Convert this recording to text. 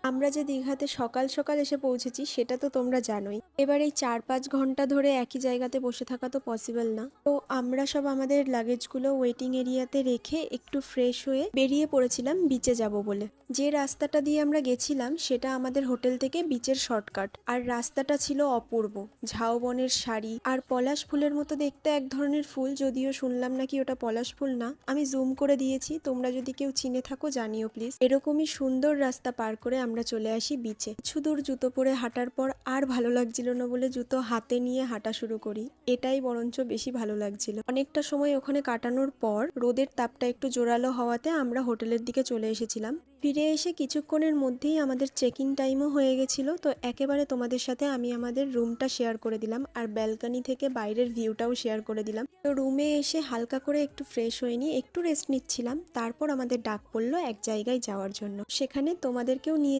আমরা যে দীঘাতে সকাল সকাল এসে পৌঁছেছি সেটা তো তোমরা জানোই। এবার এই 4-5 ঘন্টা ধরে একই জায়গাতে বসে থাকা তো পসিবল না। তো আমরা সব আমাদের লাগেজগুলো ওয়েটিং এরিয়াতে রেখে একটু ফ্রেশ হয়ে বেরিয়ে পড়েছিলাম বিচে যাব বলে। যে রাস্তাটা দিয়ে আমরা গেছিলাম সেটা আমাদের হোটেল থেকে বিচের শর্টকাট, আর রাস্তাটা ছিল অপূর্ব। ঝাউবনের শাড়ি আর পলাশ ফুলের মতো দেখতে এক ধরনের ফুল, যদিও শুনলাম নাকি ওটা পলাশ ফুল না। আমি জুম করে দিয়েছি, তোমরা যদি কেউ চিনে থাকো জানিও প্লিজ। এরকমই সুন্দর রাস্তা পার করে আমরা চলে আসি বিচে। কিছু দূর জুতো পরে হাঁটার পর আর ভালো লাগছিল না বলে জুতো হাতে নিয়ে হাঁটা শুরু করি। এটাই বরঞ্চ বেশি ভালো লাগছিল। অনেকটা সময় ওখানে কাটানোর পর রোদের তাপটা একটু জোরালো হওয়াতে আমরা হোটেলের দিকে চলে এসেছিলাম। ফিরে এসে কিছুক্ষণের মধ্যেই আমাদের চেক ইন টাইমও হয়ে গেছিলো। তো একেবারে তোমাদের সাথে আমি আমাদের রুমটা শেয়ার করে দিলাম আর ব্যালকনি থেকে বাইরের ভিউটাও শেয়ার করে দিলাম। তো রুমে এসে হালকা করে একটু ফ্রেশ হয়ে নিয়ে একটু রেস্ট নিচ্ছিলাম। তারপর আমাদের ডাক পড়লো এক জায়গায় যাওয়ার জন্য, সেখানে তোমাদেরকেও নিয়ে